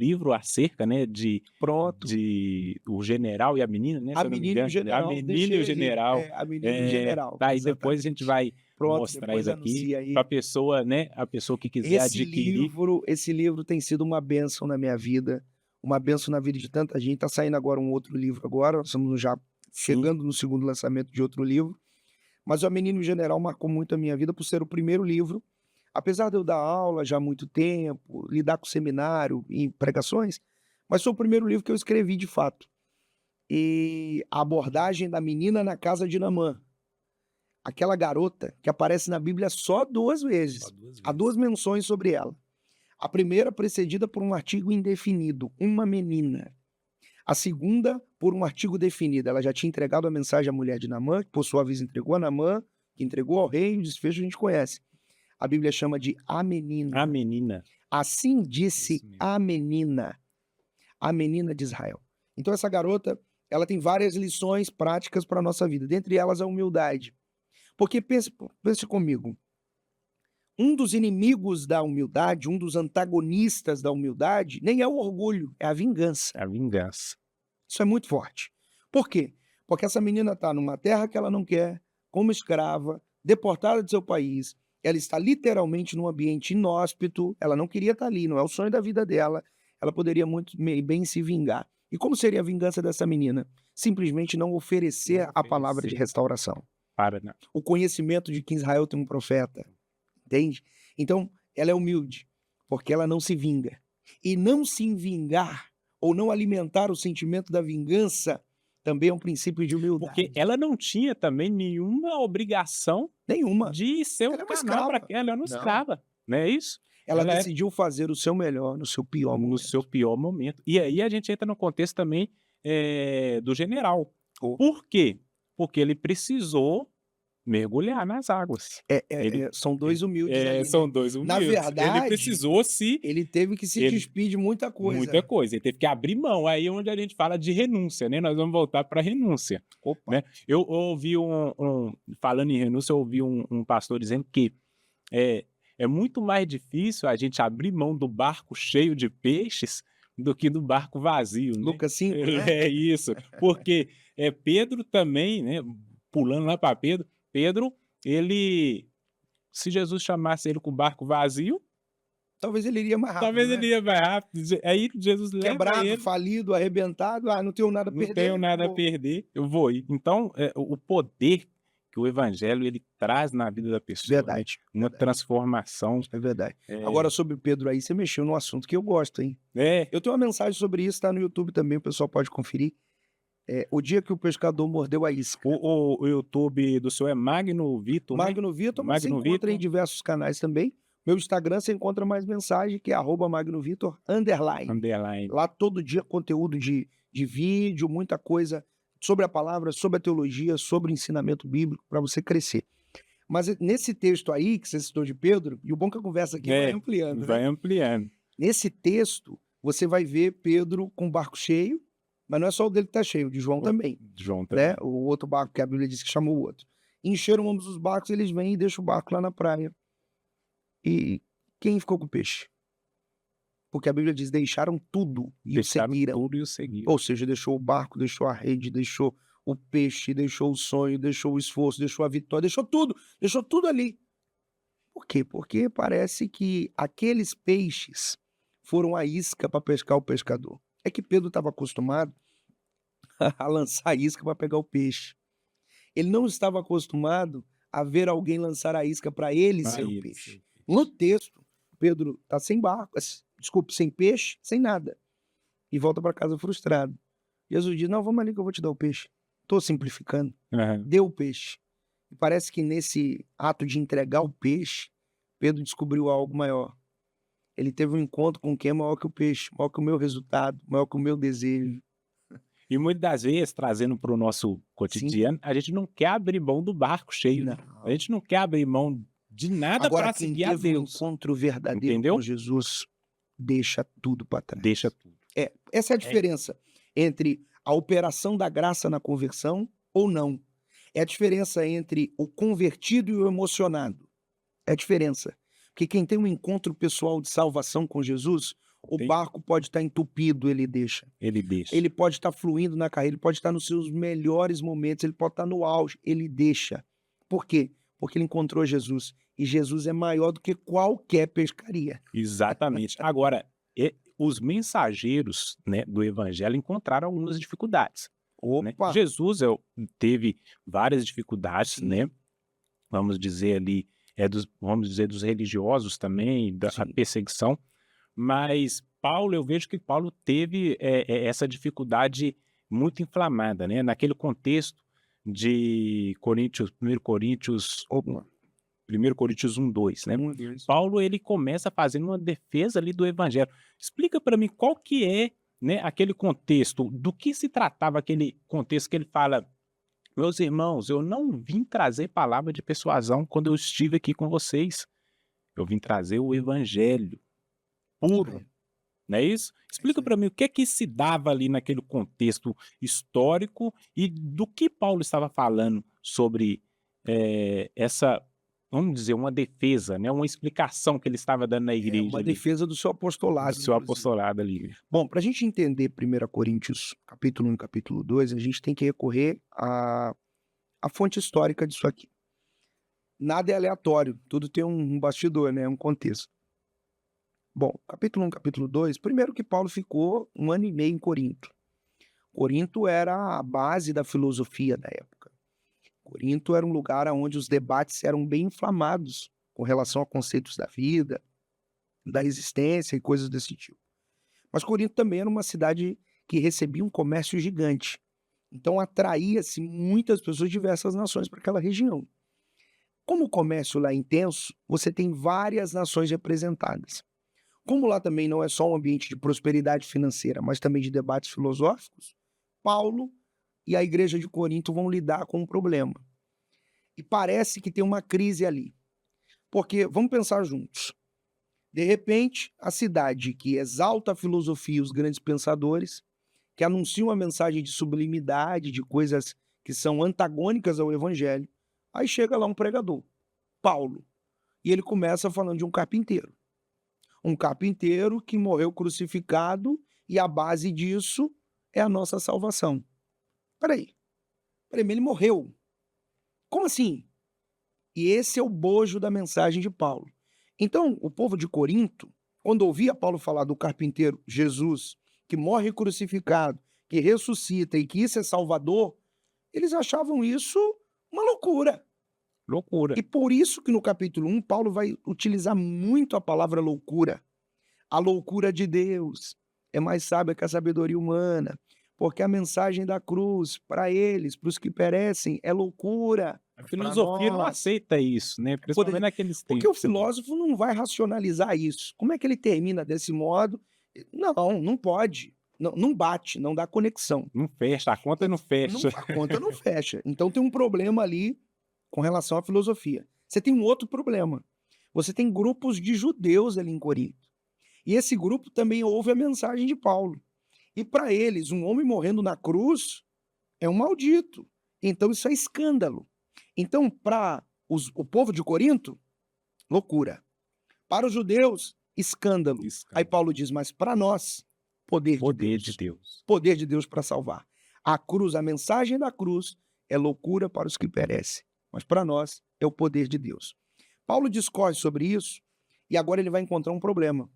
livro acerca, né, Pronto. de o general e a menina, né, A se eu não me menina e o engano. A general, menina e o deixei aí. general. A menina e o general, Daí depois a gente exatamente. vai Pronto, mostrar depois isso aqui anuncia para a aí. pessoa, né, a pessoa que quiser adquirir. Esse livro tem sido uma bênção na minha vida, uma bênção na vida de tanta gente. Tá saindo agora um outro livro agora, nós estamos já Sim, chegando no segundo lançamento de outro livro, mas O Menino e o General marcou muito a minha vida por ser o primeiro livro, apesar de eu dar aula já há muito tempo, lidar com seminário e pregações, mas foi o primeiro livro que eu escrevi de fato. E a abordagem da menina na casa de Naamã, aquela garota que aparece na Bíblia só 2 só vezes, 2 há vezes. 2 menções sobre ela. A primeira precedida por um artigo indefinido, uma menina. A segunda por um artigo definido, ela já tinha entregado a mensagem à mulher de Naamã, que por sua vez entregou a Naamã, que entregou ao rei, o desfecho a gente conhece. A Bíblia chama de a A menina. menina, Assim disse isso mesmo. a menina de Israel. Então essa garota, ela tem várias lições práticas para a nossa vida, dentre elas a humildade. Porque pense comigo, um dos inimigos da humildade, um dos antagonistas da humildade, nem é o orgulho, é a vingança. A vingança. Isso é muito forte. Por quê? Porque essa menina está numa terra que ela não quer, como escrava, deportada do seu país. Ela está literalmente num ambiente inóspito. Ela não queria estar ali, não é o sonho da vida dela. Ela poderia muito bem se vingar. E como seria a vingança dessa menina? Simplesmente não Não oferecer a palavra de oferecer restauração. para na O conhecimento de que Israel tem um profeta, entende? Então, ela é humilde, porque ela não se vinga. E não se vingar, ou não alimentar o sentimento da vingança, também é um princípio de porque humildade. ela não tinha também nenhuma obrigação Nenhuma. de ser um Ela é uma canal para escrava. ela, ela é uma Não. escrava, não é isso? Ela Ela é decidiu fazer o seu melhor no seu pior no seu momento. pior momento. E aí a gente entra no contexto também, do general. Oh. Por quê? Porque ele precisou mergulhar nas águas. Ele São dois humildes ali, são né? 2 Na humildes. Ele verdade, precisou se ele teve que se ele despir de muita muita coisa. coisa, ele teve que abrir mão, aí onde a gente fala de renúncia, né, nós vamos voltar pra renúncia, Opa. né. Eu ouvi falando em renúncia, eu ouvi um pastor dizendo que, é é muito mais difícil a gente abrir mão do barco cheio de peixes, do que do barco vazio, né. Lucas 5, né? É isso, porque, Pedro também, né, pulando lá para Pedro, Pedro, ele se Jesus chamasse ele com o barco vazio, Talvez ele iria mais rápido, talvez ele né? ia mais rápido, aí Jesus leva Quebrado, ele. falido, arrebentado, não tenho nada a Não tenho perder, nada a vou. perder, eu vou ir. Então, o poder que o evangelho ele traz na vida da pessoa, né, Verdade, uma verdade, transformação, é verdade. Agora é sobre Pedro aí, você mexeu num assunto que eu gosto, hein. é, Eu tenho uma mensagem sobre isso, tá no YouTube também, o pessoal pode conferir. O dia que o pescador mordeu a isca. o YouTube do senhor é Magno Vitor, né? Magno Vitor, mas você Magno encontra em Vitor, diversos canais também. Meu Instagram você encontra mais mensagem, que é @magnovitor_. underline. Lá todo dia conteúdo de vídeo, muita coisa sobre a palavra, sobre a teologia, sobre o ensinamento bíblico para você crescer. Mas nesse texto aí que você citou de Pedro, e o bom é que a conversa aqui vai É, ampliando, né. vai ampliando. Nesse texto, você vai ver Pedro com o barco cheio, mas não é só o dele que está cheio, o de João O também, João né, também. o outro barco que a Bíblia diz que chamou o outro. Encheram ambos os barcos, eles vêm e deixam o barco lá na praia. E quem ficou com o peixe? Porque a Bíblia diz: "Deixaram tudo e o Deixaram seguiram". tudo e o seguiram. Ou seja, deixou o barco, deixou a rede, deixou o peixe, deixou o sonho, deixou o esforço, deixou a vitória, deixou tudo ali. Por quê? Porque parece que aqueles peixes foram a isca para pescar o pescador. É que Pedro estava acostumado a lançar a isca para pegar o peixe. Ele não estava acostumado a ver alguém lançar a isca para ele ser o Aí ele peixe. seu No peixe. texto, Pedro está sem barco, desculpe, sem peixe, sem nada, e volta para casa frustrado. Jesus diz: "Não, vamos ali que eu vou te dar o peixe". Estou simplificando. Aham. Deu o peixe. E parece que nesse ato de entregar o peixe, Pedro descobriu algo maior. Ele teve um encontro com quem é maior que o peixe, maior que o meu resultado, maior que o meu desejo. E muitas das vezes, trazendo para o nosso Sim, cotidiano, a gente não quer abrir mão do barco cheio, né. A não. gente não quer abrir mão de nada Agora para quem seguir a teve um Deus, encontro verdadeiro com entendeu? Jesus, deixa tudo para Deixa trás. tudo. Essa é a É diferença entre a operação da graça na conversão ou não. É a diferença entre o convertido e o emocionado. É a diferença. Porque quem tem um encontro pessoal de salvação com Jesus, O Tem barco pode estar entupido, ele deixa. ele deixa. Ele pode estar fluindo na carreira, ele pode estar nos seus melhores momentos, ele pode estar no auge, ele deixa. Por quê? Porque ele encontrou Jesus. E Jesus é maior do que qualquer pescaria. Exatamente. Agora, os mensageiros, né, do evangelho encontraram algumas dificuldades, né. Opa! Jesus teve várias dificuldades, Sim, né, vamos dizer ali, vamos dizer dos religiosos também, da a sim. perseguição, mas Paulo, eu vejo que Paulo teve, essa dificuldade muito inflamada, né, naquele contexto de Coríntios, 1 Coríntios 1:2, né. 2. Paulo, ele começa fazendo uma defesa ali do evangelho. Explica para mim qual que é, né, aquele contexto, do que se tratava aquele contexto que ele fala: "Meus irmãos, eu não vim trazer palavra de persuasão quando eu estive aqui com vocês, eu vim trazer o evangelho Isso puro", aí, não é isso? é isso Explica aí. para mim o que é que se dava ali naquele contexto histórico e do que Paulo estava falando sobre, essa, vamos dizer, uma defesa, né, uma explicação que ele estava dando na É igreja uma ali, defesa do seu do apostolado, seu inclusive. apostolado ali. Bom, para a gente entender 1 Coríntios capítulo 1 e capítulo 2, a gente tem que recorrer à fonte histórica disso aqui. Nada é aleatório, tudo tem um bastidor, né, um contexto. Bom, capítulo 1, capítulo 2, primeiro que Paulo ficou 1 ano e meio em Corinto. Corinto era a base da filosofia da época. Corinto era um lugar onde os debates eram bem inflamados com relação a conceitos da vida, da existência e coisas desse tipo. Mas Corinto também era uma cidade que recebia um comércio gigante. Então atraía-se muitas pessoas de diversas nações para aquela região. Como o comércio lá é intenso, você tem várias nações representadas. Como lá também não é só um ambiente de prosperidade financeira, mas também de debates filosóficos, Paulo e a igreja de Corinto vão lidar com um problema. E parece que tem uma crise ali. Porque, vamos pensar juntos, de repente, a cidade que exalta a filosofia e os grandes pensadores, que anuncia uma mensagem de sublimidade, de coisas que são antagônicas ao evangelho, aí chega lá um pregador, Paulo, e ele começa falando de um carpinteiro. Um carpinteiro que morreu crucificado e a base disso é a nossa salvação. Peraí, peraí, mas ele morreu. Como assim? E esse é o bojo da mensagem de Paulo. Então, o povo de Corinto, quando ouvia Paulo falar do carpinteiro Jesus, que morre crucificado, que ressuscita e que isso é salvador, eles achavam isso uma loucura. Loucura. E por isso que no capítulo 1, Paulo vai utilizar muito a palavra loucura. A loucura de Deus é mais sábia que a sabedoria humana, porque a mensagem da cruz, para eles, para os que perecem, é loucura. A Mas para filosofia não nós, aceita isso, né, principalmente naqueles porque o tempos ali. filósofo não vai racionalizar isso. Como é que ele termina desse modo? Não, não pode. Não, não bate, não dá conexão. Não fecha, a conta não fecha. A conta não fecha. Então tem um problema ali com relação à filosofia. Você tem um outro problema. Você tem grupos de judeus ali em Corinto. E esse grupo também ouve a mensagem de Paulo. E para eles, um homem morrendo na cruz é um maldito. Então isso é escândalo. Então, para o povo de Corinto, loucura. Para os judeus, escândalo. Aí Escândalo. Paulo diz, mas para nós, poder de Poder de Deus. Deus. Poder de Deus para salvar. A cruz, a mensagem da cruz é loucura para os que perecem, mas para nós é o poder de Deus. Paulo discorre sobre isso e agora ele vai encontrar um problema,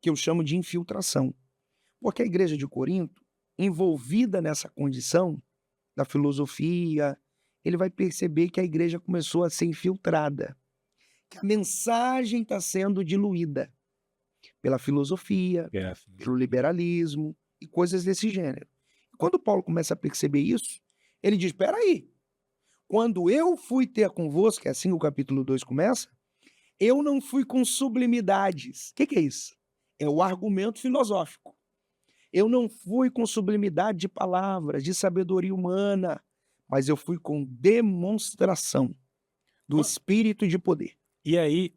que eu chamo de infiltração. Porque a igreja de Corinto, envolvida nessa condição da filosofia, ele vai perceber que a igreja começou a ser infiltrada, que a mensagem está sendo diluída pela filosofia, É. pelo liberalismo e coisas desse gênero. Quando Paulo começa a perceber isso, ele diz: espera aí, quando eu fui ter convosco, é assim que o capítulo 2 começa, eu não fui com sublimidades. O que é isso? É o argumento filosófico. Eu não fui com sublimidade de palavras, de sabedoria humana, mas eu fui com demonstração do Qua espírito e de poder. E aí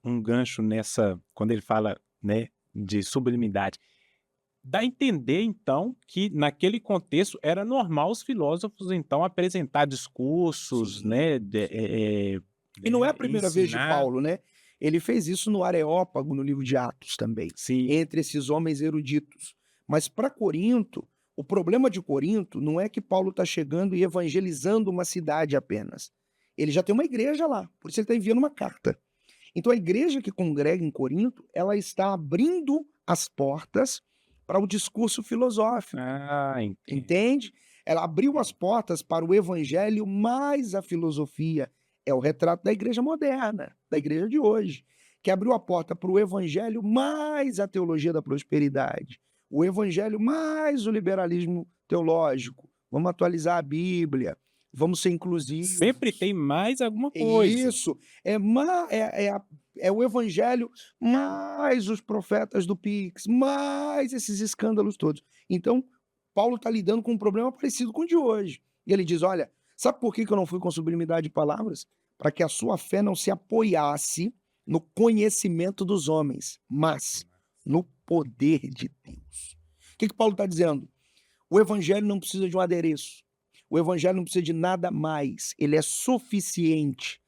um gancho nessa, quando ele fala, né, de sublimidade, dá a entender então que naquele contexto era normal os filósofos então apresentar discursos, Sim, né, sim. E não é a primeira vez de ensinar. Paulo, né? Ele fez isso no Areópago, no livro de Atos também, Sim. entre esses homens eruditos. Mas para Corinto, o problema de Corinto não é que Paulo está chegando e evangelizando uma cidade apenas. Ele já tem uma igreja lá, por isso ele está enviando uma carta. Então a igreja que congrega em Corinto, ela está abrindo as portas para o discurso filosófico, Ah, entendo. entende? Ela abriu as portas para o evangelho mais a filosofia. É o retrato da igreja moderna, da igreja de hoje, que abriu a porta para o evangelho mais a teologia da prosperidade, o evangelho mais o liberalismo teológico. Vamos atualizar a Bíblia, vamos ser inclusivos. Sempre tem mais alguma coisa. Isso, é o evangelho mais os profetas do Pix, mais esses escândalos todos. Então, Paulo está lidando com um problema parecido com o de hoje. E ele diz: olha, sabe por que eu não fui com sublimidade de palavras? Para que a sua fé não se apoiasse no conhecimento dos homens, mas no poder de Deus. O que Paulo está dizendo? O evangelho não precisa de um adereço. O evangelho não precisa de nada mais. Ele é suficiente.